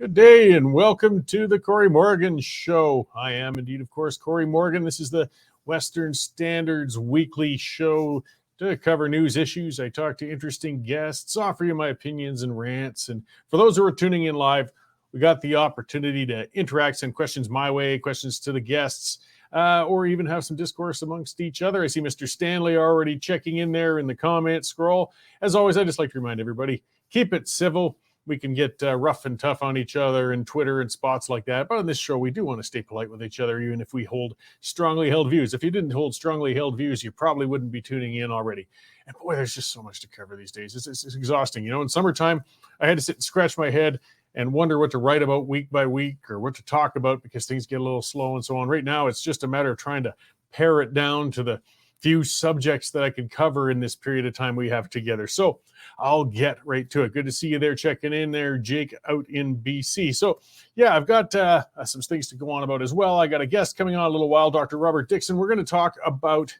Good day and welcome to the Corey Morgan Show. I am indeed, of course, Corey Morgan. This is the Western Standard's weekly show to cover news issues. I talk to interesting guests, offer you my opinions and rants. And for those who are tuning in live, we got the opportunity to interact, send questions my way, questions to the guests, or even have some discourse amongst each other. I see Mr. Stanley already checking in there in the comment scroll. As always, I just like to remind everybody, keep it civil. We can get rough and tough on each other and Twitter and spots like that. But on this show, we do want to stay polite with each other, even if we hold strongly held views. If you didn't hold strongly held views, you probably wouldn't be tuning in already. And boy, there's just so much to cover these days. It's exhausting. You know, in summertime, I had to sit and scratch my head and wonder what to write about week by week or what to talk about because things get a little slow and so on. Right now, it's just a matter of trying to pare it down to the few subjects that I can cover in this period of time we have together. So I'll get right to it. Good to see you there checking in there, Jake, out in BC. So yeah, I've got some things to go on about as well. I got a guest coming on a little while, Dr. Robert Dickson. We're going to talk about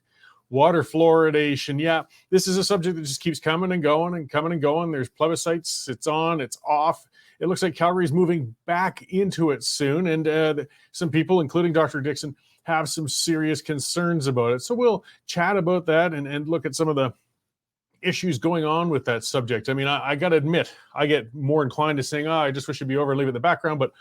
water fluoridation. Yeah, this is a subject that just keeps coming and going and coming and going. There's plebiscites. It's on, it's off. It looks like Calgary's moving back into it soon. And some people, including Dr. Dickson, have some serious concerns about it. So we'll chat about that and look at some of the issues going on with that subject. I mean, I got to admit, I get more inclined to saying, I just wish it'd be over and leave it in the background. But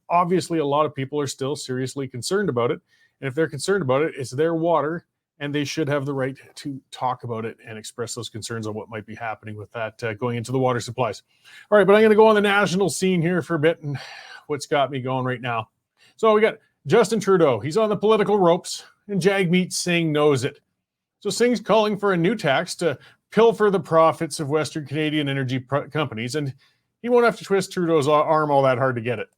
obviously, a lot of people are still seriously concerned about it. And if they're concerned about it, it's their water, and they should have the right to talk about it and express those concerns on what might be happening with that going into the water supplies. All right, but I'm going to go on the national scene here for a bit and what's got me going right now. So we got Justin Trudeau. He's on the political ropes, and Jagmeet Singh knows it. So Singh's calling for a new tax to pilfer the profits of Western Canadian energy companies, and he won't have to twist Trudeau's arm all that hard to get it.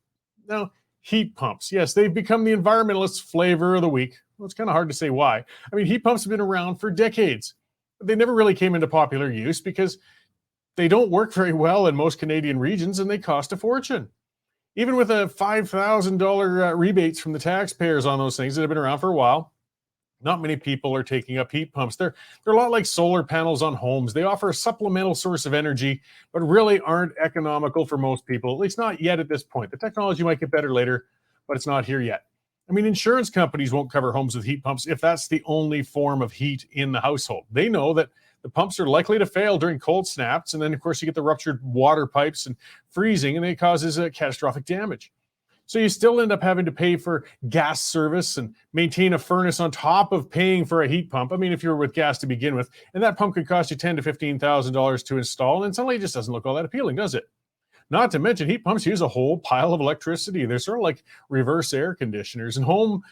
Now, heat pumps. Yes, they've become the environmentalist flavor of the week. Well, it's kind of hard to say why. I mean, heat pumps have been around for decades, but they never really came into popular use because they don't work very well in most Canadian regions, and they cost a fortune. Even with a $5,000 rebates from the taxpayers on those things that have been around for a while, not many people are taking up heat pumps. They're a lot like solar panels on homes. They offer a supplemental source of energy, but really aren't economical for most people, at least not yet at this point. The technology might get better later, but it's not here yet. I mean, insurance companies won't cover homes with heat pumps if that's the only form of heat in the household. They know that the pumps are likely to fail during cold snaps. And then, of course, you get the ruptured water pipes and freezing, and it causes catastrophic damage. So you still end up having to pay for gas service and maintain a furnace on top of paying for a heat pump. I mean, if you're with gas to begin with, and that pump could cost you $10,000 to $15,000 to install, and suddenly it just doesn't look all that appealing, does it? Not to mention, heat pumps use a whole pile of electricity. They're sort of like reverse air conditioners, and home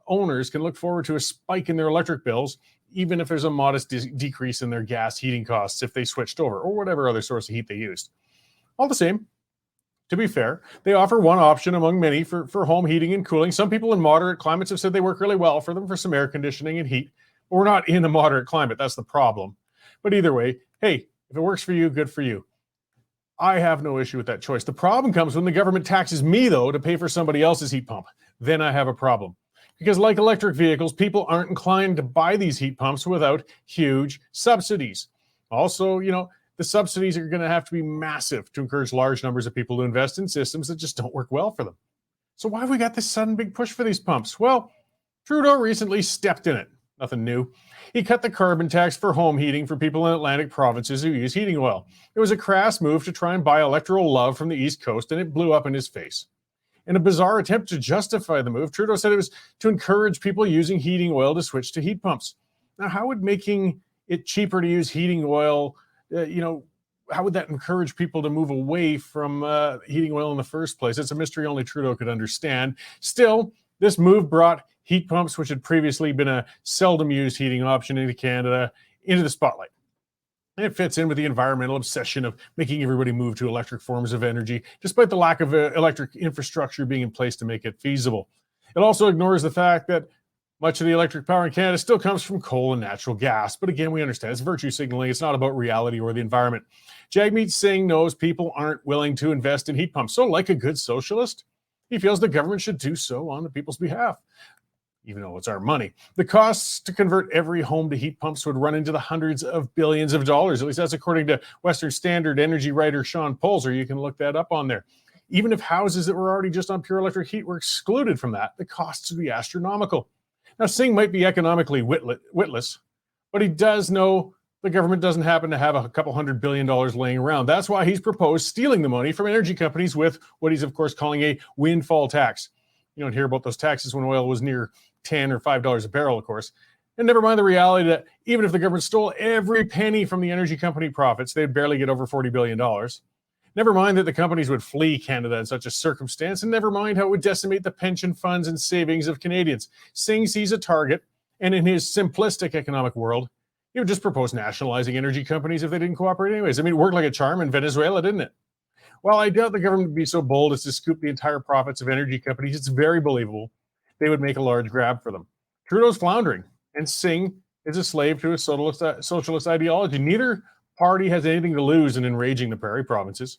owners can look forward to a spike in their electric bills, even if there's a modest decrease in their gas heating costs if they switched over, or whatever other source of heat they used. All the same, to be fair, they offer one option among many for home heating and cooling. Some people in moderate climates have said they work really well for them for some air conditioning and heat, but we're not in a moderate climate. That's the problem. But either way, hey, if it works for you, good for you. I have no issue with that choice. The problem comes when the government taxes me, though, to pay for somebody else's heat pump. Then I have a problem. Because like electric vehicles, people aren't inclined to buy these heat pumps without huge subsidies. Also, you know, the subsidies are going to have to be massive to encourage large numbers of people to invest in systems that just don't work well for them. So why have we got this sudden big push for these pumps? Well, Trudeau recently stepped in it. Nothing new. He cut the carbon tax for home heating for people in Atlantic provinces who use heating oil. It was a crass move to try and buy electoral love from the East Coast, and it blew up in his face. In a bizarre attempt to justify the move, Trudeau said it was to encourage people using heating oil to switch to heat pumps. Now, how would making it cheaper to use heating oil, how would that encourage people to move away from heating oil in the first place? It's a mystery only Trudeau could understand. Still, this move brought heat pumps, which had previously been a seldom used heating option into Canada, into the spotlight. And it fits in with the environmental obsession of making everybody move to electric forms of energy, despite the lack of electric infrastructure being in place to make it feasible. It also ignores the fact that much of the electric power in Canada still comes from coal and natural gas. But again, we understand it's virtue signaling. It's not about reality or the environment. Jagmeet Singh knows people aren't willing to invest in heat pumps. So like a good socialist, he feels the government should do so on the people's behalf, even though it's our money. The costs to convert every home to heat pumps would run into the hundreds of billions of dollars. At least that's according to Western Standard energy writer Sean Pulzer. You can look that up on there. Even if houses that were already just on pure electric heat were excluded from that, the costs would be astronomical. Now, Singh might be economically witless, but he does know the government doesn't happen to have a couple $100 billion laying around. That's why he's proposed stealing the money from energy companies with what he's, of course, calling a windfall tax. You don't hear about those taxes when oil was near $10 or $5 a barrel, of course. And never mind the reality that even if the government stole every penny from the energy company profits, they'd barely get over $40 billion. Never mind that the companies would flee Canada in such a circumstance, and never mind how it would decimate the pension funds and savings of Canadians. Singh sees a target, and in his simplistic economic world, he would just propose nationalizing energy companies if they didn't cooperate anyways. I mean, it worked like a charm in Venezuela, didn't it? While I doubt the government would be so bold as to scoop the entire profits of energy companies, it's very believable they would make a large grab for them. Trudeau's floundering, and Singh is a slave to a socialist ideology. Neither party has anything to lose in enraging the prairie provinces.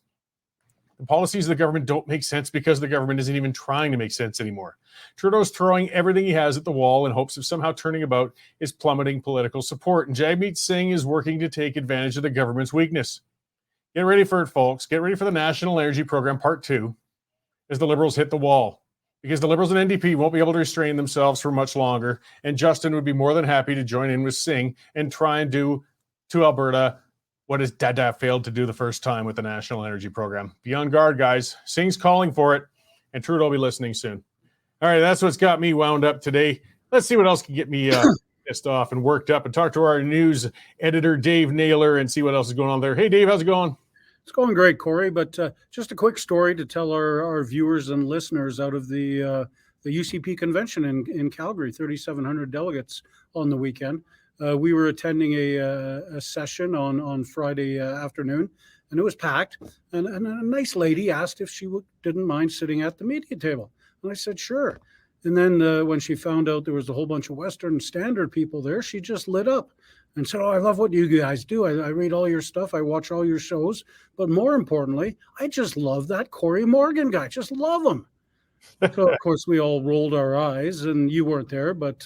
The policies of the government don't make sense because the government isn't even trying to make sense anymore. Trudeau's throwing everything he has at the wall in hopes of somehow turning about his plummeting political support, and Jagmeet Singh is working to take advantage of the government's weakness. Get ready for it, folks. Get ready for the National Energy Program Part 2 as the Liberals hit the wall, because the Liberals and NDP won't be able to restrain themselves for much longer, and Justin would be more than happy to join in with Singh and try and do to Alberta what his dada failed to do the first time with the National Energy Program. Be on guard, guys. Singh's calling for it, and Trudeau will be listening soon. All right, that's what's got me wound up today. Let's see what else can get me pissed off and worked up, and talk to our news editor, Dave Naylor, and see what else is going on there. Hey, Dave, how's it going? It's going great, Corey, but just a quick story to tell our viewers and listeners out of the UCP convention in Calgary, 3,700 delegates on the weekend. We were attending a session on Friday afternoon, and it was packed. And a nice lady asked if she didn't mind sitting at the media table. And I said, sure. And then when she found out there was a whole bunch of Western Standard people there, she just lit up and said, oh, I love what you guys do. I read all your stuff. I watch all your shows. But more importantly, I just love that Corey Morgan guy. Just love him. So, of course, we all rolled our eyes, and you weren't there, but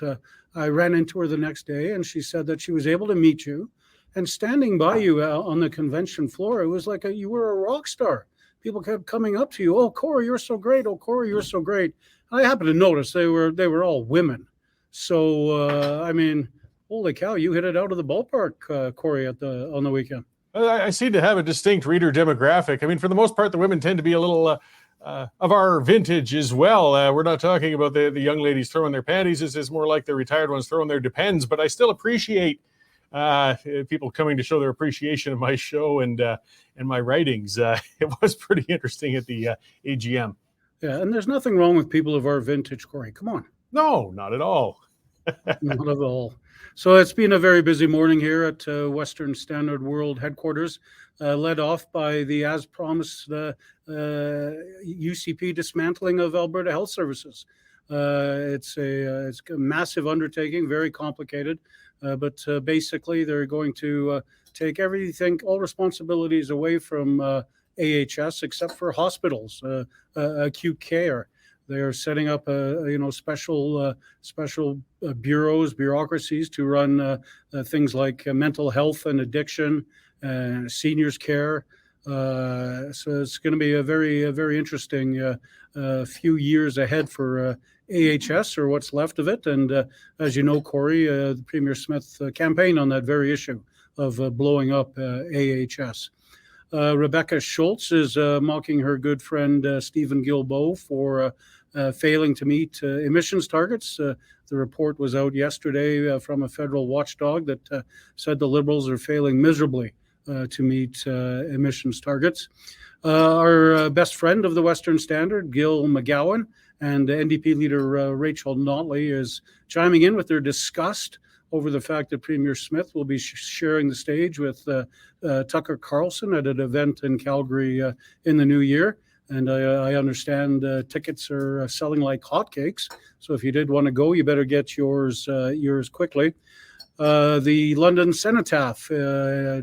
I ran into her the next day, and she said that she was able to meet you. And standing by you on the convention floor, it was like you were a rock star. People kept coming up to you. Oh, Corey, you're so great. Oh, Corey, you're so great. I happened to notice they were all women. So, I mean, holy cow, you hit it out of the ballpark, Corey, on the weekend. I seem to have a distinct reader demographic. I mean, for the most part, the women tend to be a little of our vintage as well. We're not talking about the young ladies throwing their panties. This is more like the retired ones throwing their depends. But I still appreciate people coming to show their appreciation of my show and my writings. It was pretty interesting at the AGM. Yeah, and there's nothing wrong with people of our vintage, Corey. Come on. No, not at all. Not at all. So it's been a very busy morning here at Western Standard World headquarters, led off by the, as promised, UCP dismantling of Alberta Health Services. It's a massive undertaking, very complicated, but basically they're going to take everything, all responsibilities away from AHS except for hospitals, acute care. They are setting up, special bureaus, bureaucracies to run things like mental health and addiction, seniors care. So it's going to be a very interesting few years ahead for AHS, or what's left of it. And as you know, Corey, the Premier Smith campaigned on that very issue of blowing up AHS. Rebecca Schultz is mocking her good friend Stephen Guilbeault for failing to meet emissions targets. The report was out yesterday from a federal watchdog that said the Liberals are failing miserably to meet emissions targets. Our best friend of the Western Standard, Gil McGowan, and NDP leader Rachel Notley is chiming in with their disgust over the fact that Premier Smith will be sharing the stage with Tucker Carlson at an event in Calgary in the new year. And I understand tickets are selling like hotcakes. So if you did want to go, you better get yours quickly. The London Cenotaph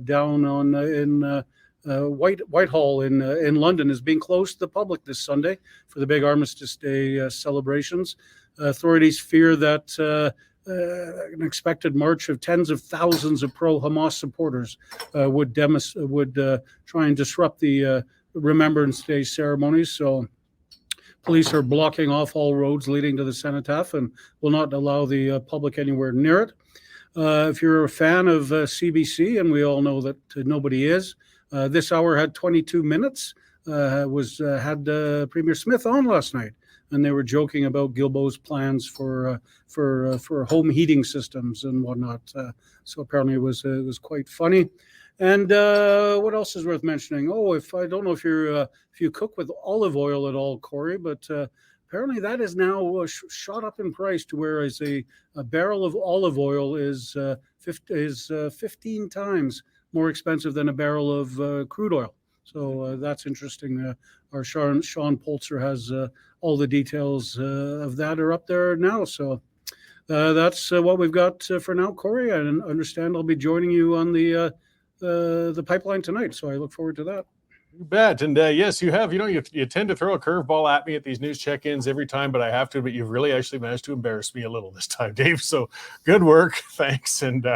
down in Whitehall in London is being closed to the public this Sunday for the big Armistice Day celebrations. Authorities fear that an expected march of tens of thousands of pro-Hamas supporters would try and disrupt the Remembrance Day ceremonies. So police are blocking off all roads leading to the cenotaph and will not allow the public anywhere near it. If you're a fan of CBC, and we all know that nobody is, this hour had 22 minutes. Had Premier Smith on last night, and they were joking about Guilbeault's plans for home heating systems and whatnot. So apparently it was quite funny. And what else is worth mentioning? Oh, if I don't know if you cook with olive oil at all, Corey, but apparently that is now shot up in price to whereas a barrel of olive oil is 15 times more expensive than a barrel of crude oil. So that's interesting. Our Sean Polzer has all the details of that are up there now. So that's what we've got for now, Corey. I understand I'll be joining you on the pipeline tonight. So I look forward to that. You bet. And yes, you have. You tend to throw a curveball at me at these news check-ins every time, but I have to. But you've really actually managed to embarrass me a little this time, Dave. So good work. Thanks. And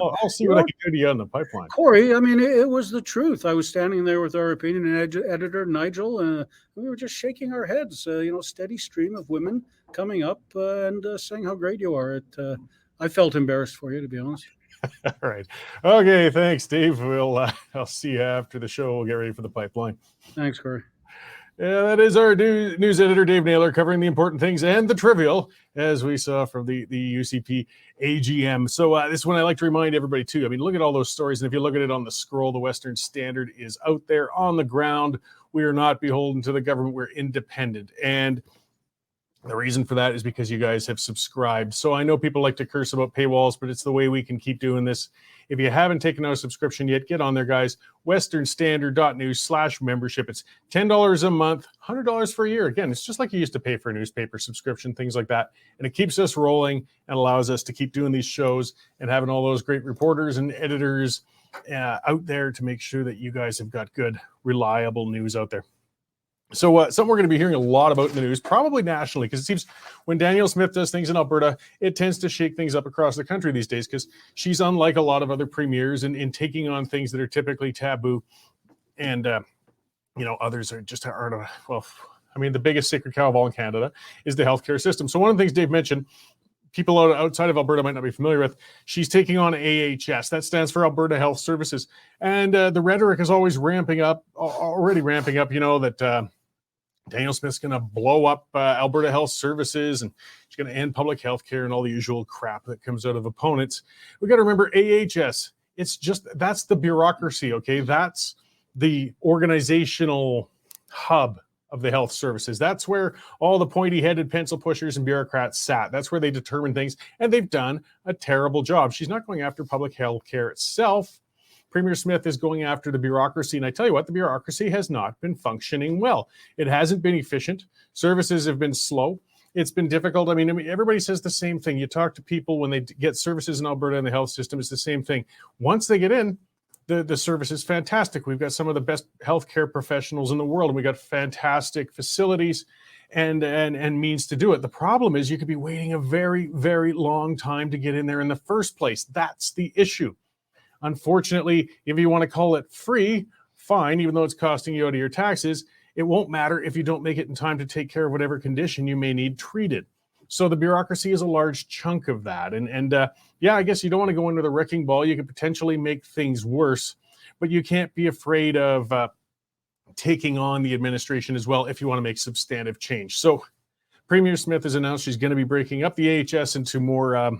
I'll see what I can do to you on the pipeline. Corey, I mean, it was the truth. I was standing there with our opinion editor, Nigel, and we were just shaking our heads. Steady stream of women coming up and saying how great you are. I felt embarrassed for you, to be honest. All right. Okay. Thanks, Dave. I'll see you after the show. We'll get ready for the pipeline. Thanks, Corey. Yeah, that is our news editor, Dave Naylor, covering the important things and the trivial, as we saw from the UCP AGM. So this is when I like to remind everybody, too. I mean, look at all those stories. And if you look at it on the scroll, the Western Standard is out there on the ground. We are not beholden to the government. We're independent. And the reason for that is because you guys have subscribed. So I know people like to curse about paywalls, but it's the way we can keep doing this. If you haven't taken out a subscription yet, get on there, guys. westernstandard.news/membership. It's $10 a month, $100 for a year. Again, it's just like you used to pay for a newspaper subscription, things like that. And it keeps us rolling and allows us to keep doing these shows and having all those great reporters and editors out there to make sure that you guys have got good, reliable news out there. So something we're going to be hearing a lot about in the news, probably nationally, because it seems when Danielle Smith does things in Alberta, it tends to shake things up across the country these days because she's unlike a lot of other premiers in taking on things that are typically taboo. And, others aren't. Well, I mean, the biggest sacred cow of all in Canada is the healthcare system. So one of the things Dave mentioned, people outside of Alberta might not be familiar with, she's taking on AHS. That stands for Alberta Health Services. And the rhetoric is already ramping up, that Danielle Smith's going to blow up Alberta Health Services and she's going to end public health care and all the usual crap that comes out of opponents. We got to remember AHS. That's the bureaucracy, okay? That's the organizational hub of the health services. That's where all the pointy-headed pencil pushers and bureaucrats sat. That's where they determine things, and they've done a terrible job. She's not going after public health care itself. Premier Smith is going after the bureaucracy, and I tell you what, the bureaucracy has not been functioning well. It hasn't been efficient. Services have been slow. It's been difficult. I mean, everybody says the same thing. You talk to people when they get services in Alberta in the health system, it's the same thing. Once they get in, the service is fantastic. We've got some of the best healthcare professionals in the world, and we've got fantastic facilities and means to do it. The problem is you could be waiting a very, very long time to get in there in the first place. That's the issue. Unfortunately, if you want to call it free, fine, even though it's costing you out of your taxes, it won't matter if you don't make it in time to take care of whatever condition you may need treated. So the bureaucracy is a large chunk of that. And I guess you don't want to go into the wrecking ball. You could potentially make things worse, but you can't be afraid of taking on the administration as well if you want to make substantive change. So Premier Smith has announced she's going to be breaking up the AHS into more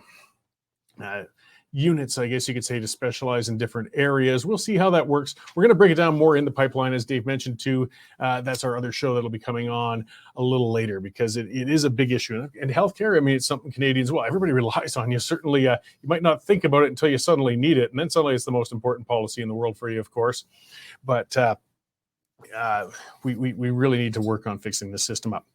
units, I guess you could say, to specialize in different areas. We'll see how that works. We're going to break it down more in the pipeline, as Dave mentioned too. That's our other show that'll be coming on a little later because it is a big issue. And healthcare, I mean, it's something Canadians, well, everybody relies on. You certainly, you might not think about it until you suddenly need it. And then suddenly it's the most important policy in the world for you, of course. But we really need to work on fixing this system up.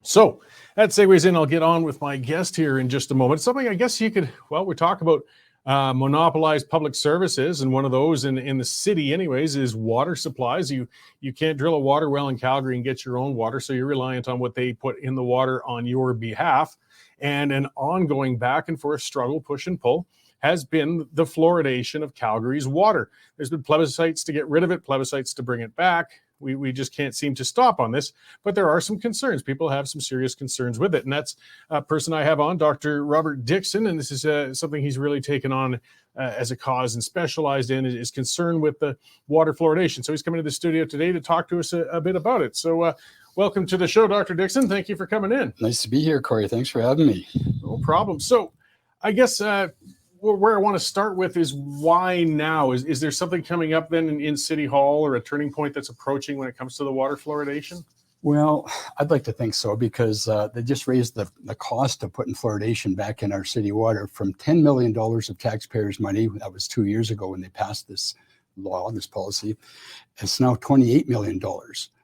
So that segues in. I'll get on with my guest here in just a moment. Something I guess you could, we talk about monopolized public services, and one of those in the city anyways is water supplies. You can't drill a water well in Calgary and get your own water, so you're reliant on what they put in the water on your behalf. And an ongoing back and forth struggle, push and pull, has been the fluoridation of Calgary's water. There's been plebiscites to get rid of it, plebiscites to bring it back. We just can't seem to stop on this, but there are some concerns. People have some serious concerns with it. And that's a person I have on, Dr. Robert Dickson, and this is something he's really taken on as a cause and specialized in is concern with the water fluoridation. So he's coming to the studio today to talk to us a bit about it. So welcome to the show, Dr. Dickson. Thank you for coming in. Nice to be here, Corey. Thanks for having me. No problem. So I guess where I want to start with is why now? Is there something coming up then in City Hall or a turning point that's approaching when it comes to the water fluoridation? Well, I'd like to think so because they just raised the cost of putting fluoridation back in our city water from $10 million of taxpayers' money. That was 2 years ago when they passed this law, this policy. It's now $28 million.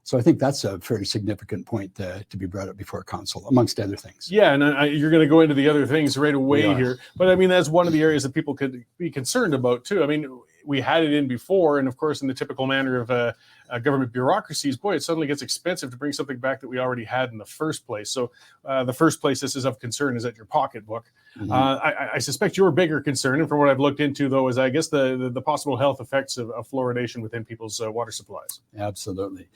So I think that's a very significant point to be brought up before council, amongst other things. Yeah, and you're going to go into the other things right away here. But I mean, that's one of the areas that people could be concerned about too. I mean, we had it in before, and of course, in the typical manner of government bureaucracies, boy, it suddenly gets expensive to bring something back that we already had in the first place. So the first place this is of concern is at your pocketbook. Mm-hmm. I suspect your bigger concern, and from what I've looked into, though, is I guess the possible health effects of fluoridation within people's water supplies. Absolutely.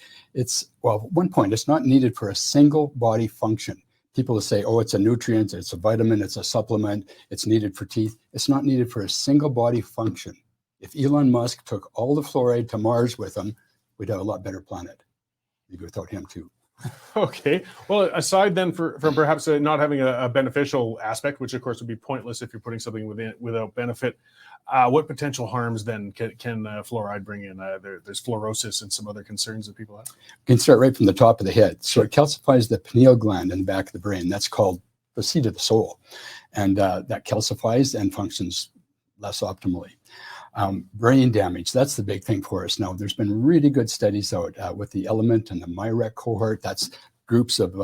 Well, at one point, it's not needed for a single body function. People will say, oh, it's a nutrient, it's a vitamin, it's a supplement, it's needed for teeth. It's not needed for a single body function. If Elon Musk took all the fluoride to Mars with him, we'd have a lot better planet. Maybe without him too. Okay. Well, aside then from perhaps not having a beneficial aspect, which of course would be pointless if you're putting something without benefit, what potential harms then can fluoride bring in? There's fluorosis and some other concerns that people have. You can start right from the top of the head. So it calcifies the pineal gland in the back of the brain. That's called the seat of the soul. And that calcifies and functions less optimally. Brain damage, that's the big thing for us now. There's been really good studies out with the Element and the MyRec cohort. That's groups of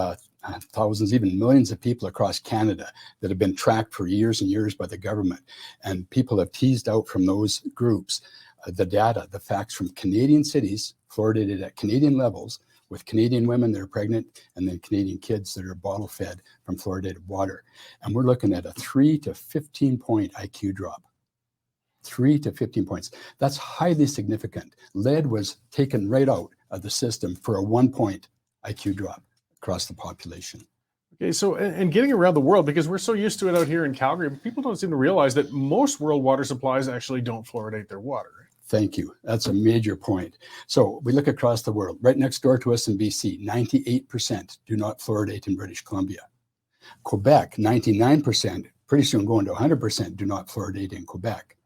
thousands, even millions of people across Canada that have been tracked for years and years by the government. And people have teased out from those groups the data, the facts from Canadian cities, fluoridated at Canadian levels, with Canadian women that are pregnant and then Canadian kids that are bottle fed from fluoridated water. And we're looking at a 3 to 15 point IQ drop. 3 to 15 points. That's highly significant. Lead was taken right out of the system for a 1 point IQ drop across the population. Okay, so and getting around the world, because we're so used to it out here in Calgary, people don't seem to realize that most world water supplies actually don't fluoridate their water. Thank you. That's a major point. So we look across the world. Right next door to us in BC, 98% do not fluoridate in British Columbia. Quebec, 99%, pretty soon going to 100% do not fluoridate in Quebec.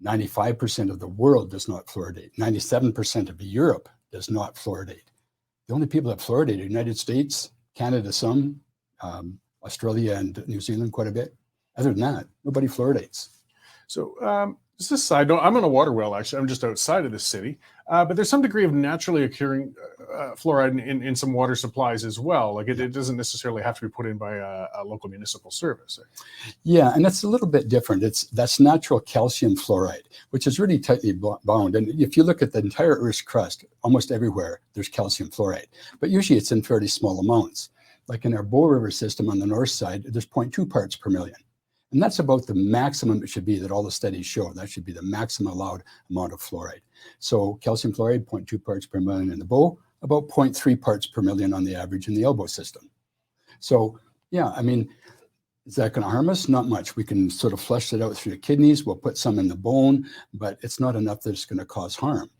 95% of the world does not fluoridate. 97% of Europe does not fluoridate. The only people that fluoridate are the United States, Canada some, Australia and New Zealand quite a bit. Other than that, nobody fluoridates. So just a side note, I'm on a water well, actually. I'm just outside of the city. But there's some degree of naturally occurring fluoride in some water supplies as well. Like it doesn't necessarily have to be put in by a local municipal service. Yeah, and that's a little bit different. That's natural calcium fluoride, which is really tightly bound. And if you look at the entire Earth's crust, almost everywhere, there's calcium fluoride. But usually it's in fairly small amounts. Like in our Bow River system on the north side, there's 0.2 parts per million. And that's about the maximum it should be that all the studies show. That should be the maximum allowed amount of fluoride. So calcium fluoride, 0.2 parts per million in the Bow, about 0.3 parts per million on the average in the Elbow system. So, yeah, I mean, is that going to harm us? Not much. We can sort of flush it out through the kidneys. We'll put some in the bone, but it's not enough that it's going to cause harm.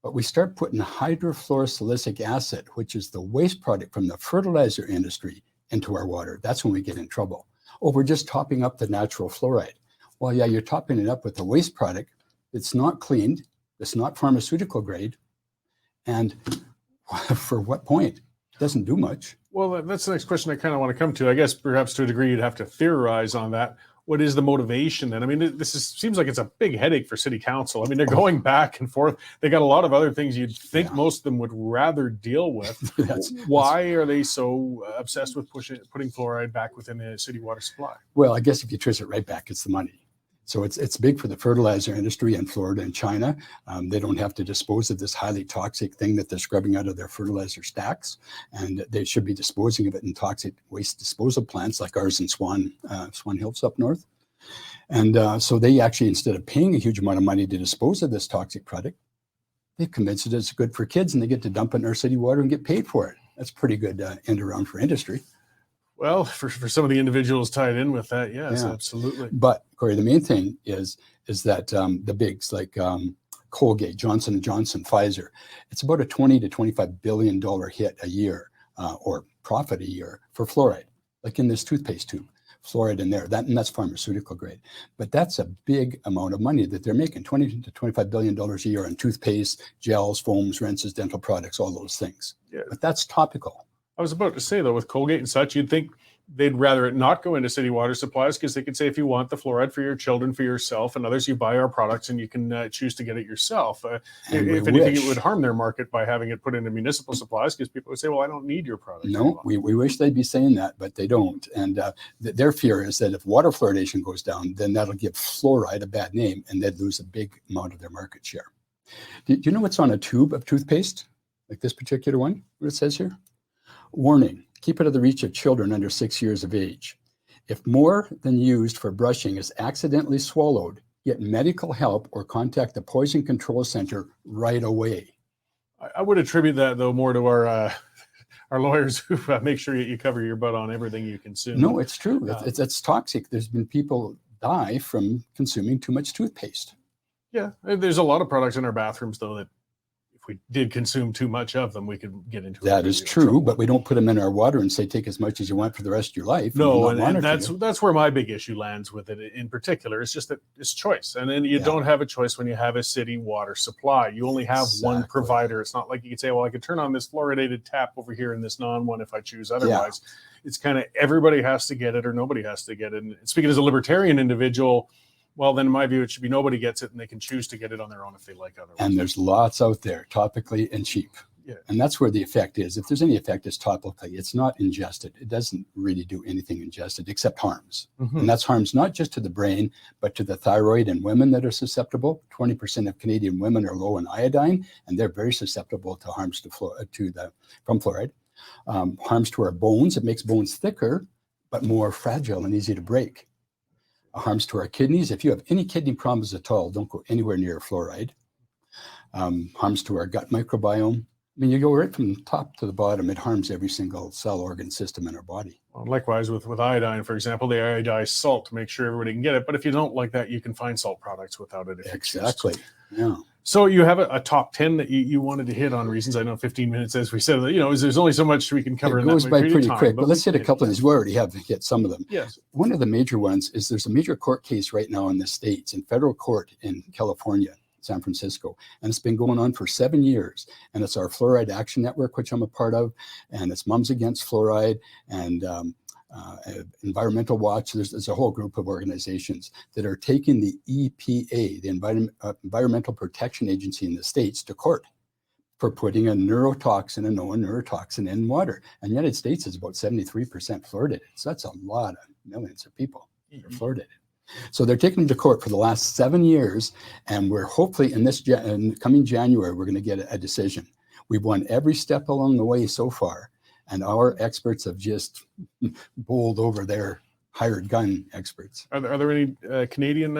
But we start putting hydrofluorosilicic acid, which is the waste product from the fertilizer industry, into our water. That's when we get in trouble. Oh, we're just topping up the natural fluoride. Well, yeah, you're topping it up with the waste product. It's not cleaned. It's not pharmaceutical grade. And for what point? It doesn't do much. Well, that's the next question I kind of want to come to. I guess perhaps to a degree you'd have to theorize on that. What is the motivation then? I mean, seems like it's a big headache for city council. I mean, they're going back and forth. They got a lot of other things you'd think most of them would rather deal with. Why are they so obsessed with putting fluoride back within the city water supply? Well, I guess if you trace it right back, it's the money. So it's big for the fertilizer industry in Florida and China. They don't have to dispose of this highly toxic thing that they're scrubbing out of their fertilizer stacks, and they should be disposing of it in toxic waste disposal plants like ours in Swan Hills up north. And so they actually, instead of paying a huge amount of money to dispose of this toxic product, they've convinced it it's good for kids, and they get to dump it in our city water and get paid for it. That's pretty good end around for industry. Well, for some of the individuals tied in with that, yes, Yeah. absolutely. But Corey, the main thing is that the bigs like Colgate, Johnson & Johnson, Pfizer, it's about a $20 to $25 billion hit a year or profit a year for fluoride, like in this toothpaste tube, fluoride in there. And that's pharmaceutical grade. But that's a big amount of money that they're making, $20 to $25 billion a year on toothpaste, gels, foams, rinses, dental products, all those things. Yeah. But that's topical. I was about to say, though, with Colgate and such, you'd think they'd rather it not go into city water supplies, because they could say, if you want the fluoride for your children, for yourself and others, you buy our products and you can choose to get it yourself. If anything, it would harm their market by having it put into municipal supplies, because people would say, well, I don't need your product. No, we wish they'd be saying that, but they don't. And their fear is that if water fluoridation goes down, then that'll give fluoride a bad name, and they'd lose a big amount of their market share. Do you know what's on a tube of toothpaste, like this particular one, what it says here? Warning, keep it out of the reach of children under 6 years of age. If more than used for brushing is accidentally swallowed, get medical help or contact the Poison Control Center right away. I would attribute that, though, more to our lawyers who make sure you cover your butt on everything you consume. No, it's true. It's toxic. There's been people die from consuming too much toothpaste. Yeah, there's a lot of products in our bathrooms, though, that if we did consume too much of them, we could get into that is true, but we don't put them in our water and say take as much as you want for the rest of your life. No, and that's where my big issue lands with it in particular. It's just that it's choice, and then you don't have a choice when you have a city water supply. You only have one provider. It's not like you could say, well, I could turn on this fluoridated tap over here and this non-one if I choose otherwise. It's kind of everybody has to get it or nobody has to get it. And speaking as a libertarian individual, well, then in my view, it should be nobody gets it, and they can choose to get it on their own if they like otherwise. And there's lots out there, topically and cheap. Yeah. And that's where the effect is. If there's any effect, it's topically. It's not ingested. It doesn't really do anything ingested except harms. Mm-hmm. And that's harms not just to the brain, but to the thyroid in women that are susceptible. 20% of Canadian women are low in iodine, and they're very susceptible to harms from fluoride. Harms to our bones. It makes bones thicker, but more fragile and easy to break. Harms to our kidneys. If you have any kidney problems at all, don't go anywhere near fluoride. Harms to our gut microbiome. I mean, you go right from top to the bottom. It harms every single cell, organ, system in our body. Well, likewise with iodine, for example, they iodize salt to make sure everybody can get it. But if you don't like that, you can find salt products without it. Exactly. Yeah. So you have a top 10 that you wanted to hit on reasons. I know 15 minutes, as we said, there's only so much we can cover. It goes by pretty quick, but let's hit a couple of these. We already have hit some of them. Yes. One of the major ones is there's a major court case right now in the States, in federal court in California, San Francisco, and it's been going on for 7 years. And it's our Fluoride Action Network, which I'm a part of, and it's Moms Against Fluoride and Environmental Watch. There's a whole group of organizations that are taking the EPA, the Environmental Protection Agency in the States, to court for putting a known neurotoxin in water. And the United States is about 73% fluoridated. So that's a lot of millions of people that are fluoridated. So they're taking them to court for the last 7 years, and we're hopefully in this coming January, we're going to get a decision. We've won every step along the way so far, and our experts have just bowled over their hired gun experts. Are there any Canadian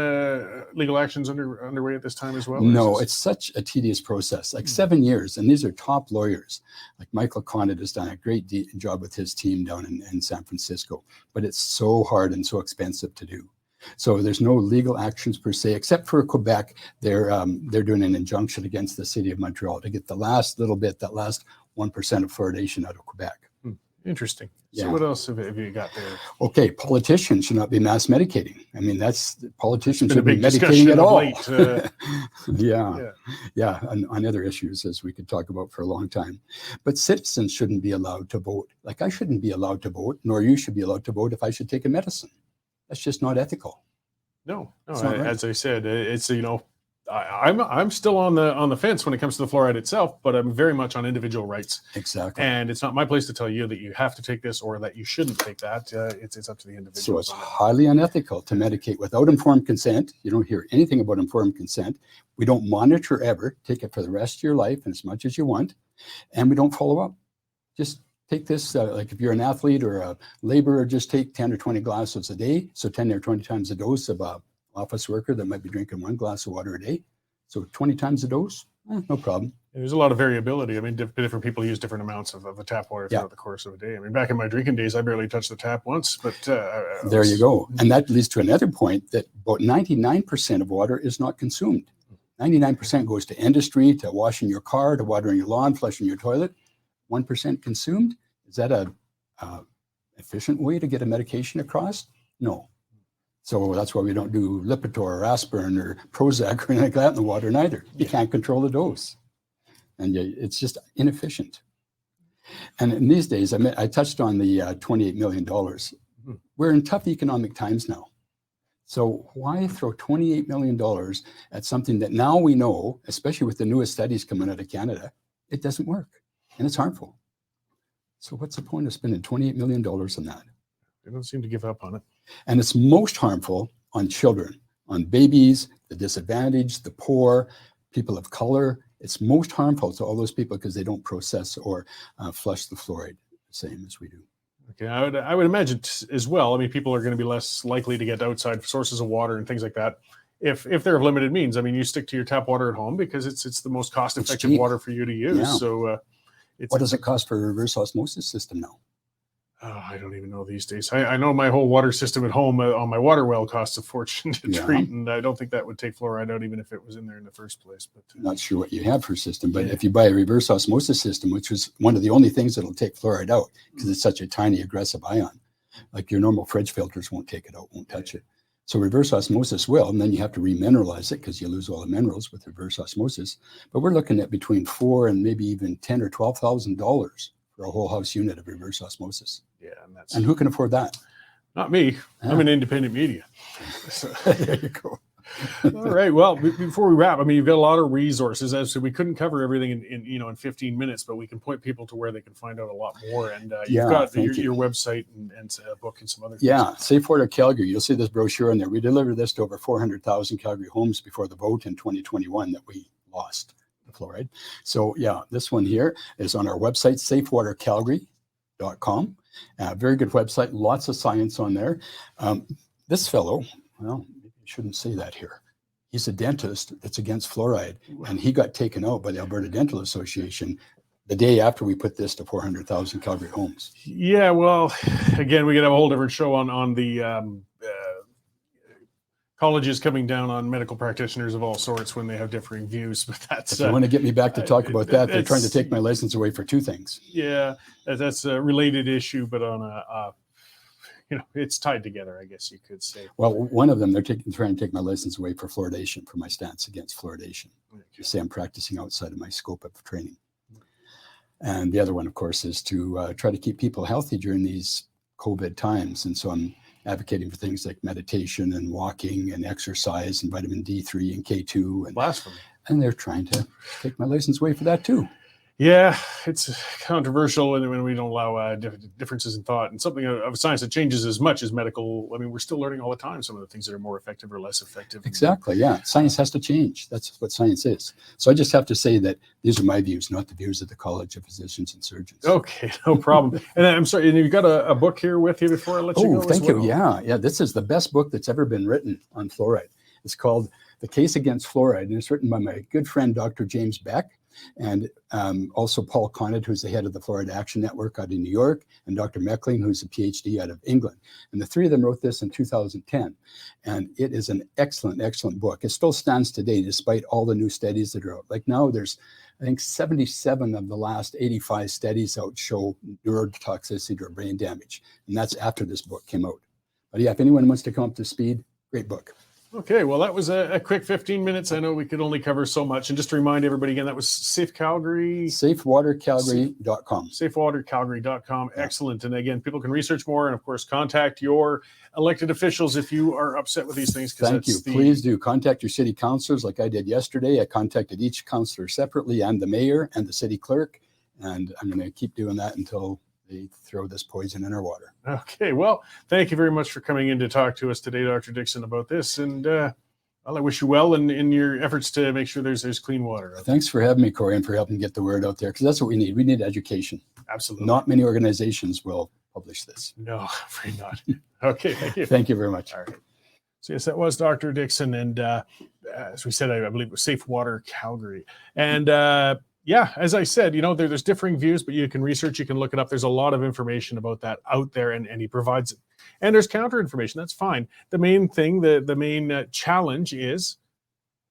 legal actions underway at this time as well? No, it's such a tedious process, like 7 years, and these are top lawyers. Like Michael Conant has done a great job with his team down in San Francisco, but it's so hard and so expensive to do. So there's no legal actions per se, except for Quebec. They're doing an injunction against the city of Montreal to get the last little bit, that last 1% of fluoridation out of Quebec. Interesting. Yeah. So what else have you got there? Okay, politicians should not be mass medicating. I mean, politicians shouldn't be medicating at all. Yeah, on other issues, as we could talk about for a long time. But citizens shouldn't be allowed to vote. Like I shouldn't be allowed to vote, nor you should be allowed to vote if I should take a medicine. That's just not ethical. No. Not right. As I said, it's I'm still on the fence when it comes to the fluoride itself, but I'm very much on individual rights. Exactly. And it's not my place to tell you that you have to take this or that you shouldn't take that. It's up to the individual. So it's highly unethical to medicate without informed consent. You don't hear anything about informed consent. We don't monitor ever. Take it for the rest of your life and as much as you want, and we don't follow up. Just take this, like if you're an athlete or a laborer, just take 10 or 20 glasses a day. So 10 or 20 times a dose of a office worker that might be drinking 1 glass of water a day. So 20 times a dose, No problem. There's a lot of variability. I mean, different people use different amounts of the tap water throughout the course of a day. I mean, back in my drinking days, I barely touched the tap once, but there you go. And that leads to another point, that about 99% of water is not consumed. 99% goes to industry, to washing your car, to watering your lawn, flushing your toilet. 1% consumed. Is that a efficient way to get a medication across? No. So that's why we don't do Lipitor or aspirin or Prozac or anything like that in the water neither. You can't control the dose. And it's just inefficient. And in these days, I touched on the $28 million. We're in tough economic times now. So why throw $28 million at something that now we know, especially with the newest studies coming out of Canada, it doesn't work and it's harmful. So what's the point of spending $28 million on that? They don't seem to give up on it. And it's most harmful on children, on babies, the disadvantaged, the poor, people of color. It's most harmful to all those people because they don't process or flush the fluoride the same as we do. Okay, I would imagine as well. I mean, people are going to be less likely to get outside sources of water and things like that if they're of limited means. I mean, you stick to your tap water at home because it's the most cost-effective water for you to use. Yeah. So, what does it cost for a reverse osmosis system now? I don't even know these days. I know my whole water system at home on my water well costs a fortune to treat, and I don't think that would take fluoride out even if it was in there in the first place. But not sure what you have for system, but if you buy a reverse osmosis system, which is one of the only things that'll take fluoride out because it's such a tiny aggressive ion, like your normal fridge filters won't take it out, won't touch it. So reverse osmosis will, and then you have to remineralize it because you lose all the minerals with reverse osmosis. But we're looking at between $4,000 and maybe even $10,000 or $12,000 for a whole house unit of reverse osmosis. Yeah, and who can afford that? Not me. I'm an independent media. So. There you go. All right. Well, before we wrap, I mean, you've got a lot of resources. As we couldn't cover everything in 15 minutes, but we can point people to where they can find out a lot more. And you've got your website and a book and some other things. Yeah, Safe Water Calgary. You'll see this brochure in there. We delivered this to over 400,000 Calgary homes before the vote in 2021 that we lost the fluoride. So yeah, this one here is on our website, safewatercalgary.com. Very good website, lots of science on there. This fellow, well, maybe I shouldn't say that here. He's a dentist that's against fluoride, and he got taken out by the Alberta Dental Association the day after we put this to 400,000 Calgary homes. Yeah, well, again, we could have a whole different show on the colleges coming down on medical practitioners of all sorts when they have differing views, but that's... If you want to get me back to talk about that, they're trying to take my license away for two things. Yeah, that's a related issue, but on a it's tied together, I guess you could say. Well, one of them, they're trying to take my license away for fluoridation, for my stance against fluoridation. You say I'm practicing outside of my scope of training. And the other one, of course, is to try to keep people healthy during these COVID times. And so I'm advocating for things like meditation and walking and exercise and vitamin D3 and K2. And blasphemy. And they're trying to take my license away for that too. Yeah, it's controversial when we don't allow differences in thought and something of science that changes as much as medical. I mean, we're still learning all the time some of the things that are more effective or less effective. Exactly, yeah. Science has to change. That's what science is. So I just have to say that these are my views, not the views of the College of Physicians and Surgeons. Okay, no problem. And I'm sorry, and you've got a book here with you before I let you go. Oh, thank you. Yeah. This is the best book that's ever been written on fluoride. It's called The Case Against Fluoride, and it's written by my good friend, Dr. James Beck, and also Paul Conant, who's the head of the Fluoride Action Network out in New York, and Dr. Meckling, who's a PhD out of England. And the three of them wrote this in 2010. And it is an excellent, excellent book. It still stands today, despite all the new studies that are out. Like now there's, I think, 77 of the last 85 studies out show neurotoxicity or brain damage. And that's after this book came out. But yeah, if anyone wants to come up to speed, great book. Okay, well, that was a quick 15 minutes. I know we could only cover so much. And just to remind everybody again, that was Safe Calgary. Safewatercalgary.com. Safewatercalgary.com. Excellent. And again, people can research more and, of course, contact your elected officials if you are upset with these things. Thank you. Please do contact your city councilors like I did yesterday. I contacted each councilor separately and the mayor and the city clerk. And I'm going to keep doing that until they throw this poison in our water. Okay, well, thank you very much for coming in to talk to us today, Dr. Dickson, about this. And well, I wish you well in your efforts to make sure there's clean water. Thanks for having me, Corey, and for helping get the word out there, because that's what we need. We need education. Absolutely. Not many organizations will publish this. No, afraid not. Okay, thank you. Thank you very much. All right. So yes, that was Dr. Dickson, and as we said, I believe it was Safe Water Calgary. And yeah, as I said, there's differing views, but you can research, you can look it up. There's a lot of information about that out there, and he provides it. And there's counter information. That's fine. The main thing, the main challenge is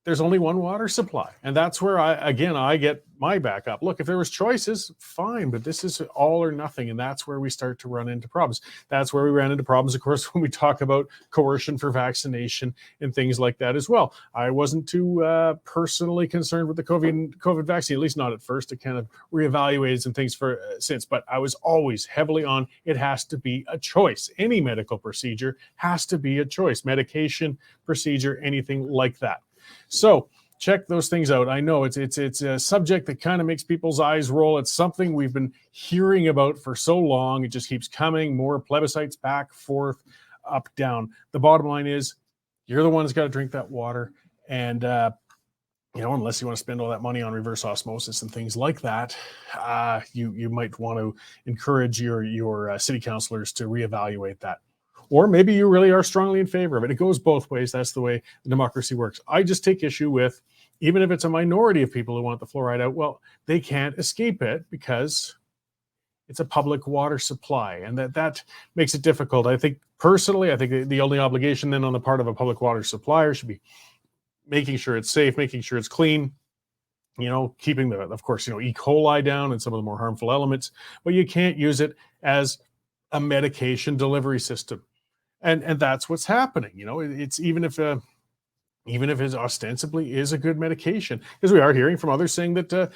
there's only one water supply. And that's where I get my back up. Look, if there was choices, fine, but this is all or nothing. And that's where we start to run into problems. That's where we ran into problems, of course, when we talk about coercion for vaccination and things like that as well. I wasn't too personally concerned with the COVID vaccine, at least not at first. It kind of reevaluated some things for since, but I was always heavily on it has to be a choice. Any medical procedure has to be a choice. Medication, procedure, anything like that. So check those things out. I know it's a subject that kind of makes people's eyes roll. It's something we've been hearing about for so long. It just keeps coming, more plebiscites, back, forth, up, down. The bottom line is you're the one that's got to drink that water. And, unless you want to spend all that money on reverse osmosis and things like that, you might want to encourage your city councilors to reevaluate that. Or maybe you really are strongly in favor of it. It goes both ways. That's the way democracy works. I just take issue with, even if it's a minority of people who want the fluoride out, well, they can't escape it because it's a public water supply. And that makes it difficult. I think the only obligation then on the part of a public water supplier should be making sure it's safe, making sure it's clean, keeping of course, E. coli down and some of the more harmful elements, but you can't use it as a medication delivery system. And that's what's happening. It's even if it ostensibly is a good medication, because we are hearing from others saying that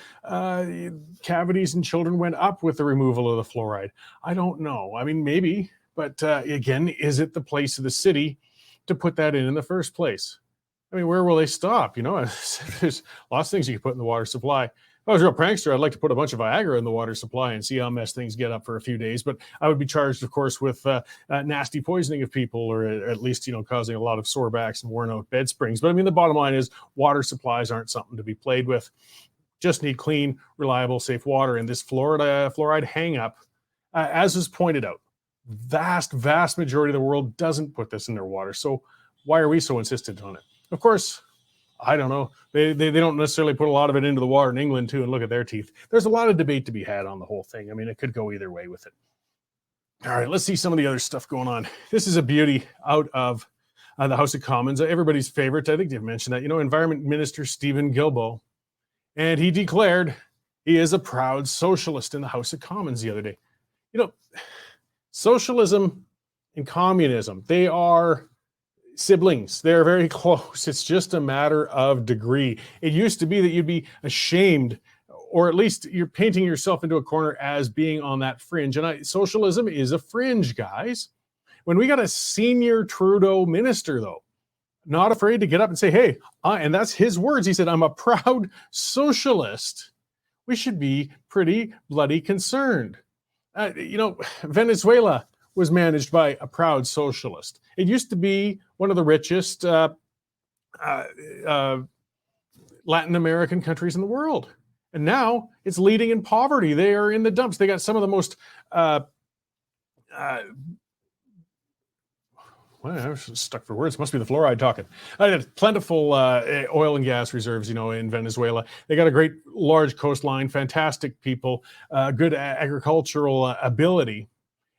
cavities in children went up with the removal of the fluoride. I don't know. I mean, maybe, but again, is it the place of the city to put that in the first place? I mean, where will they stop? There's lots of things you can put in the water supply. If I was a real prankster, I'd like to put a bunch of Viagra in the water supply and see how messed things get up for a few days. But I would be charged, of course, with nasty poisoning of people, or at least, causing a lot of sore backs and worn out bed springs. But I mean, the bottom line is water supplies aren't something to be played with. Just need clean, reliable, safe water. And this fluoride hang up, as was pointed out, vast majority of the world doesn't put this in their water. So why are we so insistent on it? Of course, I don't know. They don't necessarily put a lot of it into the water in England too, and look at their teeth. There's a lot of debate to be had on the whole thing. I mean, it could go either way with it. All right, let's see some of the other stuff going on. This is a beauty out of the House of Commons. Everybody's favorite. I think they've mentioned that. Environment Minister Stephen Guilbeault, and he declared he is a proud socialist in the House of Commons the other day. Socialism and communism, they are siblings. They're very close. It's just a matter of degree. It used to be that you'd be ashamed, or at least you're painting yourself into a corner as being on that fringe. And socialism is a fringe, guys. When we got a senior Trudeau minister, though, not afraid to get up and say, hey, and that's his words. He said, I'm a proud socialist. We should be pretty bloody concerned. Venezuela was managed by a proud socialist. It used to be one of the richest Latin American countries in the world. And now it's leading in poverty. They are in the dumps. They got some of the most, I was stuck for words. Must be the fluoride talking. Plentiful oil and gas reserves, in Venezuela. They got a great large coastline, fantastic people, good agricultural ability.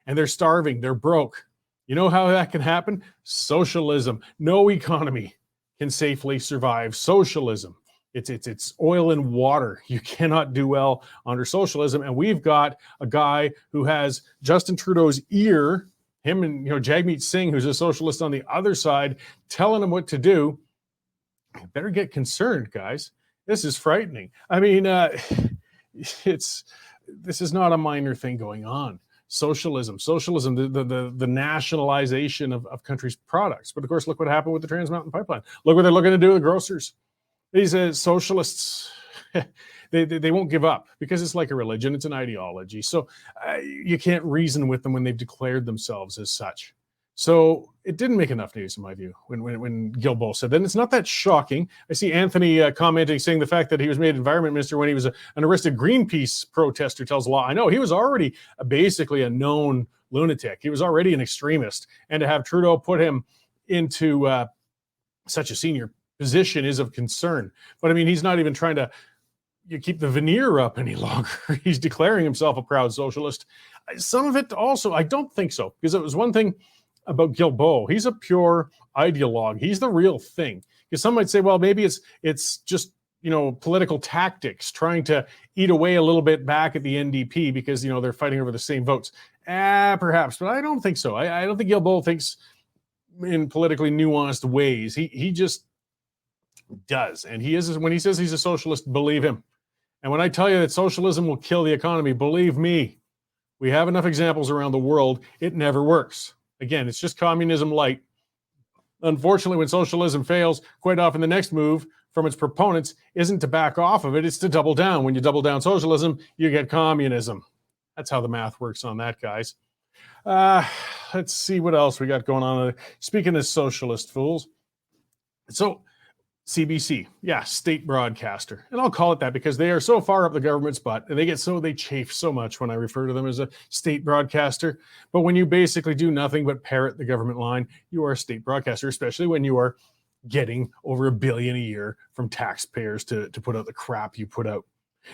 And they're starving. They're broke. You know how that can happen? Socialism. No economy can safely survive socialism. It's oil and water. You cannot do well under socialism. And we've got a guy who has Justin Trudeau's ear, him and Jagmeet Singh, who's a socialist on the other side, telling him what to do. You better get concerned, guys. This is frightening. I mean, this is not a minor thing going on. Socialism, the nationalization of countries' products. But of course, look what happened with the Trans Mountain Pipeline. Look what they're looking to do with the grocers. These socialists, they won't give up because it's like a religion. It's an ideology. So you can't reason with them when they've declared themselves as such. So it didn't make enough news, in my view, when Guilbeault said that. And it's not that shocking. I see Anthony commenting, saying the fact that he was made environment minister when he was an arrested Greenpeace protester tells a lot. I know he was already basically a known lunatic. He was already an extremist. And to have Trudeau put him into such a senior position is of concern. But I mean, he's not even trying to keep the veneer up any longer. He's declaring himself a proud socialist. Some of it also, I don't think so, because it was one thing about Guilbeault. He's a pure ideologue. He's the real thing. Because some might say, well, maybe it's just, political tactics, trying to eat away a little bit back at the NDP because, they're fighting over the same votes. Perhaps, but I don't think so. I don't think Guilbeault thinks in politically nuanced ways. He just does. And when he says he's a socialist, believe him. And when I tell you that socialism will kill the economy, believe me, we have enough examples around the world. It never works. Again, it's just communism light. Unfortunately, when socialism fails, quite often the next move from its proponents isn't to back off of it, it's to double down. When you double down socialism, you get communism. That's how the math works on that, guys. Let's see what else we got going on. Speaking of socialist fools. So, CBC, state broadcaster. And I'll call it that because they are so far up the government's butt and they chafe so much when I refer to them as a state broadcaster. But when you basically do nothing but parrot the government line, you are a state broadcaster, especially when you are getting over $1 billion a year from taxpayers to put out the crap you put out.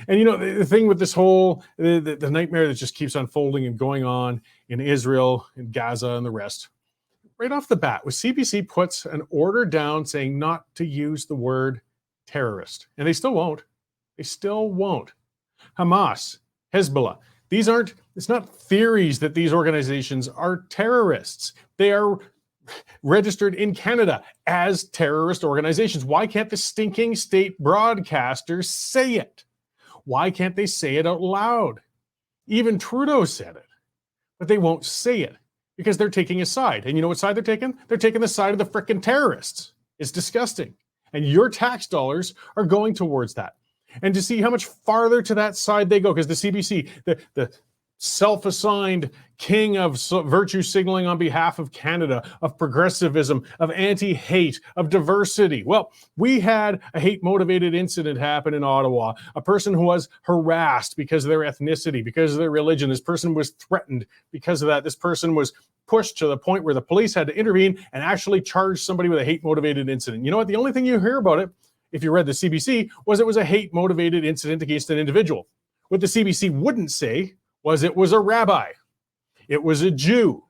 And the thing with this whole, the nightmare that just keeps unfolding and going on in Israel and Gaza and the rest, right off the bat, with CBC puts an order down saying not to use the word terrorist. And they still won't. They still won't. Hamas, Hezbollah, it's not theories that these organizations are terrorists. They are registered in Canada as terrorist organizations. Why can't the stinking state broadcasters say it? Why can't they say it out loud? Even Trudeau said it, but they won't say it because they're taking a side. And you know what side they're taking? They're taking the side of the frickin' terrorists. It's disgusting. And your tax dollars are going towards that. And to see how much farther to that side they go, because the CBC, the self-assigned king of virtue signaling on behalf of Canada, of progressivism, of anti-hate, of diversity. Well, we had a hate-motivated incident happen in Ottawa. A person who was harassed because of their ethnicity, because of their religion. This person was threatened because of that. This person was pushed to the point where the police had to intervene and actually charge somebody with a hate-motivated incident. You know what? The only thing you hear about it, if you read the CBC, was it was a hate-motivated incident against an individual. What the CBC wouldn't say was it was a rabbi. It was a Jew.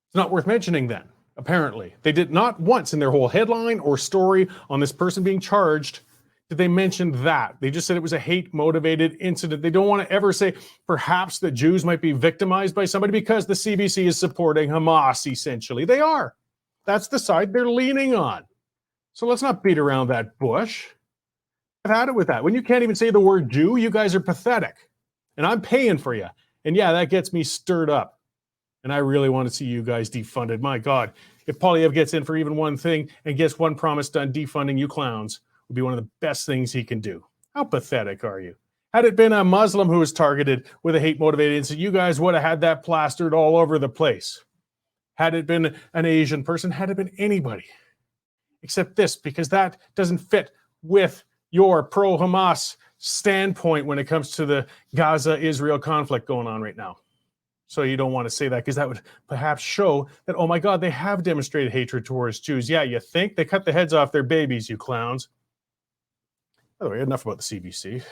It's not worth mentioning then, apparently. They did not once in their whole headline or story on this person being charged did they mention that. They just said it was a hate-motivated incident. They don't want to ever say perhaps the Jews might be victimized by somebody because the CBC is supporting Hamas, essentially. They are. That's the side they're leaning on. So let's not beat around that bush. I've had it with that. When you can't even say the word Jew, you guys are pathetic. And I'm paying for you. And that gets me stirred up. And I really want to see you guys defunded. My God, if Poilievre gets in for even one thing and gets one promise done, defunding you clowns would be one of the best things he can do. How pathetic are you? Had it been a Muslim who was targeted with a hate-motivated incident, you guys would have had that plastered all over the place. Had it been an Asian person, had it been anybody. Except this, because that doesn't fit with your pro-Hamas standpoint when it comes to the Gaza-Israel conflict going on right now. So you don't want to say that because that would perhaps show that, oh my God, they have demonstrated hatred towards Jews. Yeah, you think? They cut the heads off their babies, you clowns. By the way, enough about the CBC.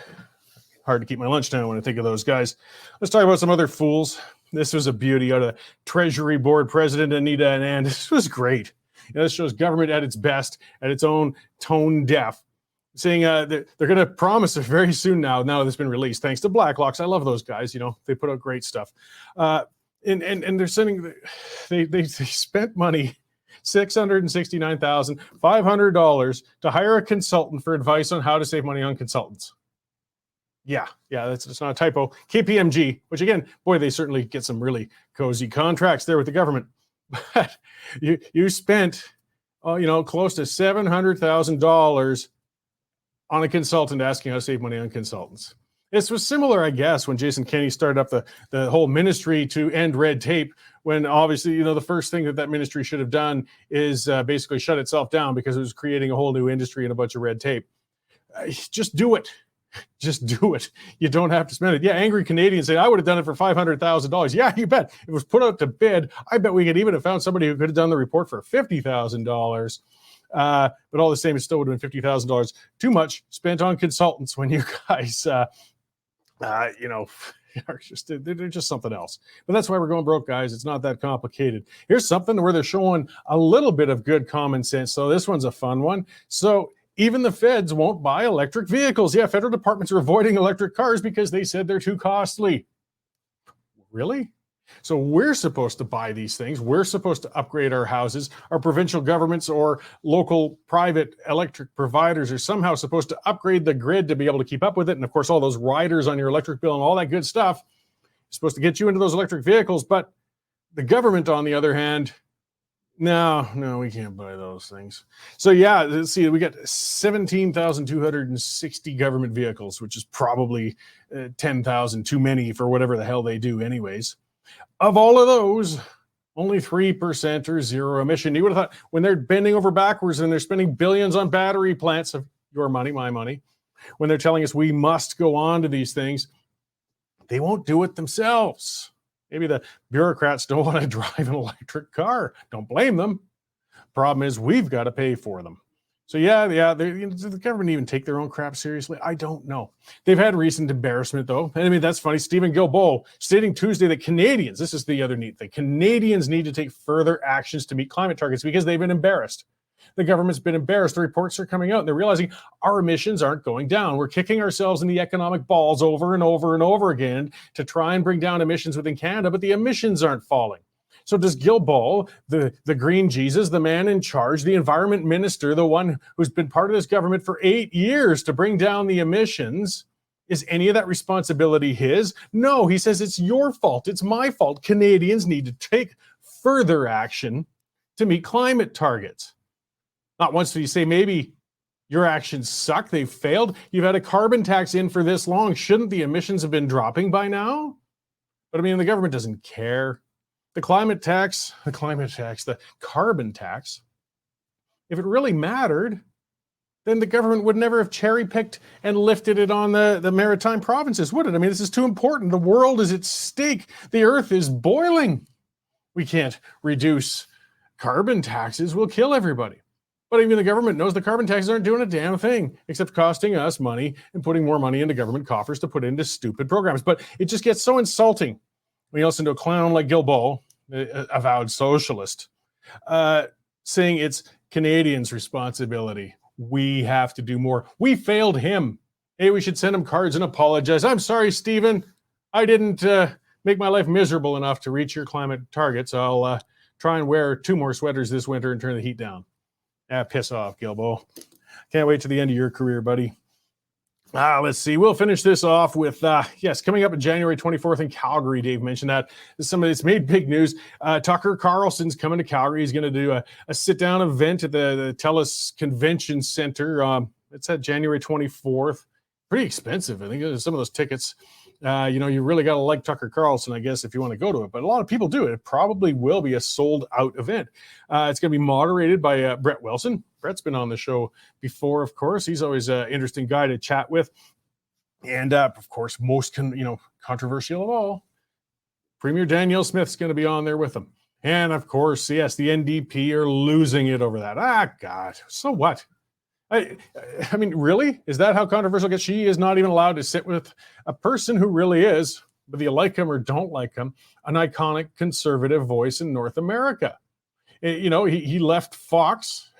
Hard to keep my lunch down when I think of those guys. Let's talk about some other fools. This was a beauty out of Treasury Board President Anita Anand. This was great. This shows government at its best, at its own tone deaf. Saying they're going to promise it very soon now that it's been released, thanks to Blacklocks. I love those guys. They put out great stuff. And they're sending, they spent money, $669,500 to hire a consultant for advice on how to save money on consultants. Yeah, that's not a typo. KPMG, which again, boy, they certainly get some really cozy contracts there with the government. But you spent, close to $700,000 on a consultant asking how to save money on consultants. This was similar, I guess, when Jason Kenney started up the whole ministry to end red tape, when obviously, the first thing that ministry should have done is basically shut itself down because it was creating a whole new industry and a bunch of red tape. Just do it. Just do it. You don't have to spend it. Yeah, angry Canadians say, I would have done it for $500,000. Yeah, you bet. If it was put out to bid, I bet we could even have found somebody who could have done the report for $50,000. But all the same, it still would have been $50,000 too much spent on consultants when you guys, are just, they're just something else. But that's why we're going broke, guys. It's not that complicated. Here's something where they're showing a little bit of good common sense. So this one's a fun one. So even the feds won't buy electric vehicles. Yeah, federal departments are avoiding electric cars because they said they're too costly. Really? So we're supposed to buy these things. We're supposed to upgrade our houses. Our provincial governments or local private electric providers are somehow supposed to upgrade the grid to be able to keep up with it. And of course, all those riders on your electric bill and all that good stuff is supposed to get you into those electric vehicles. But the government, on the other hand, no, we can't buy those things. So yeah, let's see, we got 17,260 government vehicles, which is probably 10,000 too many for whatever the hell they do anyways. Of all of those, only 3% are zero emission. You would have thought when they're bending over backwards and they're spending billions on battery plants of your money, my money, when they're telling us we must go on to these things, they won't do it themselves. Maybe the bureaucrats don't want to drive an electric car. Don't blame them. Problem is, we've got to pay for them. So yeah, does the government even take their own crap seriously? I don't know. They've had recent embarrassment, though. I mean, that's funny. Stephen Guilbeault stating Tuesday that Canadians, this is the other neat thing, Canadians need to take further actions to meet climate targets because they've been embarrassed. The government's been embarrassed. The reports are coming out and they're realizing our emissions aren't going down. We're kicking ourselves in the economic balls over and over and over again to try and bring down emissions within Canada, but the emissions aren't falling. So does Guilbeault, the green Jesus, the man in charge, the environment minister, the one who's been part of this government for 8 years to bring down the emissions, is any of that responsibility his? No, he says it's your fault. It's my fault. Canadians need to take further action to meet climate targets. Not once do you say maybe your actions suck, they've failed. You've had a carbon tax in for this long. Shouldn't the emissions have been dropping by now? But I mean, the government doesn't care. The carbon tax, if it really mattered, then the government would never have cherry-picked and lifted it on the maritime provinces, would it? I mean, this is too important. The world is at stake. The earth is boiling. We can't reduce carbon taxes. We'll kill everybody. But even the government knows the carbon taxes aren't doing a damn thing except costing us money and putting more money into government coffers to put into stupid programs. But it just gets so insulting when you listen to a clown like Guilbeault, avowed socialist, saying it's Canadians' responsibility. We have to do more. We failed him. Hey, we should send him cards and apologize. I'm sorry, Stephen. I didn't make my life miserable enough to reach your climate targets. I'll try and wear 2 more sweaters this winter and turn the heat down. Piss off, Guilbeault. Can't wait to the end of your career, buddy. Let's see. We'll finish this off with, coming up on January 24th in Calgary. Dave mentioned that. It's made big news. Tucker Carlson's coming to Calgary. He's going to do a sit-down event at the TELUS Convention Center. It's at January 24th. Pretty expensive. I think some of those tickets, you really got to like Tucker Carlson, I guess, if you want to go to it. But a lot of people do. It probably will be a sold-out event. It's going to be moderated by Brett Wilson. Brett's been on the show before, of course. He's always an interesting guy to chat with. And, of course, most controversial of all, Premier Danielle Smith's going to be on there with him. And, of course, yes, the NDP are losing it over that. God, so what? I mean, really? Is that how controversial it gets? She is not even allowed to sit with a person who really is, whether you like him or don't like him, an iconic conservative voice in North America. He left Fox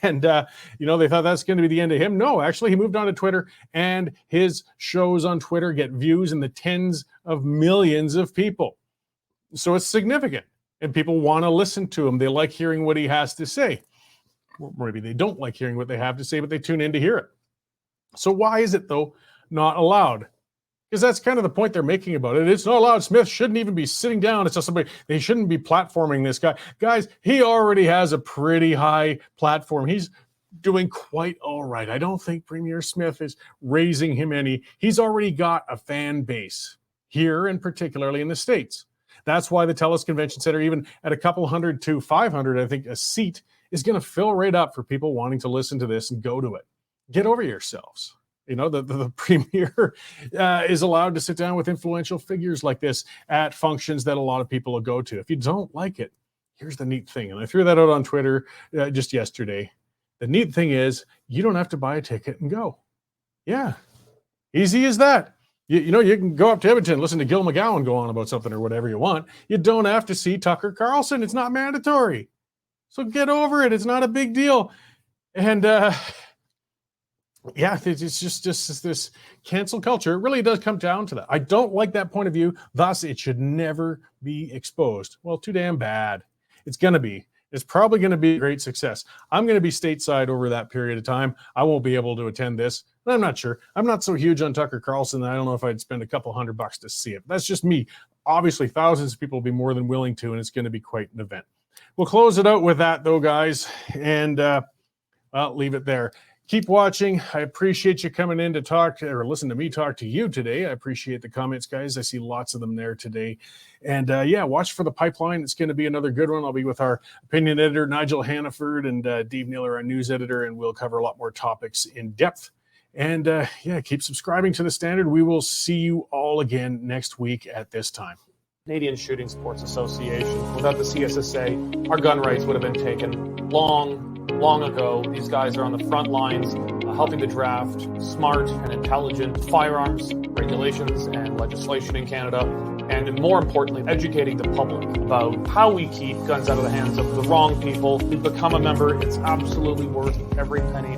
and, they thought that's going to be the end of him. No, actually, he moved on to Twitter, and his shows on Twitter get views in the tens of millions of people. So it's significant, and people want to listen to him. They like hearing what he has to say. Or maybe they don't like hearing what they have to say, but they tune in to hear it. So why is it, though, not allowed? Because that's kind of the point they're making about it. It's not allowed. Smith shouldn't even be sitting down. It's just somebody, they shouldn't be platforming this guy. Guys, he already has a pretty high platform. He's doing quite all right. I don't think Premier Smith is raising him any. He's already got a fan base here, and particularly in the States. That's why the TELUS Convention Center, even at a couple hundred to 500, I think, a seat, is going to fill right up for people wanting to listen to this and go to it. Get over yourselves. You know, the premier is allowed to sit down with influential figures like this at functions that a lot of people will go to. If you don't like it, here's the neat thing. And I threw that out on Twitter just yesterday. The neat thing is you don't have to buy a ticket and go. Yeah, easy as that. You know, you can go up to Edmonton, listen to Gil McGowan go on about something or whatever you want. You don't have to see Tucker Carlson. It's not mandatory. So get over it. It's not a big deal. And yeah, it's just this cancel culture. It really does come down to that. I don't like that point of view. Thus, it should never be exposed. Well, too damn bad. It's going to be. It's probably going to be a great success. I'm going to be stateside over that period of time. I won't be able to attend this. I'm not sure. I'm not so huge on Tucker Carlson that I don't know if I'd spend a couple $100 to see it. That's just me. Obviously, thousands of people will be more than willing to, and it's going to be quite an event. We'll close it out with that, though, guys, and I'll leave it there. Keep watching. I appreciate you coming in to talk or listen to me talk to you today. I appreciate the comments, guys. I see lots of them there today. And yeah, watch for the pipeline. It's going to be another good one. I'll be with our opinion editor, Nigel Hannaford, and Dave Naylor, our news editor, and we'll cover a lot more topics in depth. And yeah, keep subscribing to The Standard. We will see you all again next week at this time. Canadian Shooting Sports Association. Without the CSSA, our gun rights would have been taken long ago. These guys are on the front lines helping to draft smart and intelligent firearms regulations and legislation in Canada, and more importantly, educating the public about how we keep guns out of the hands of the wrong people. We've become a member. It's absolutely worth every penny.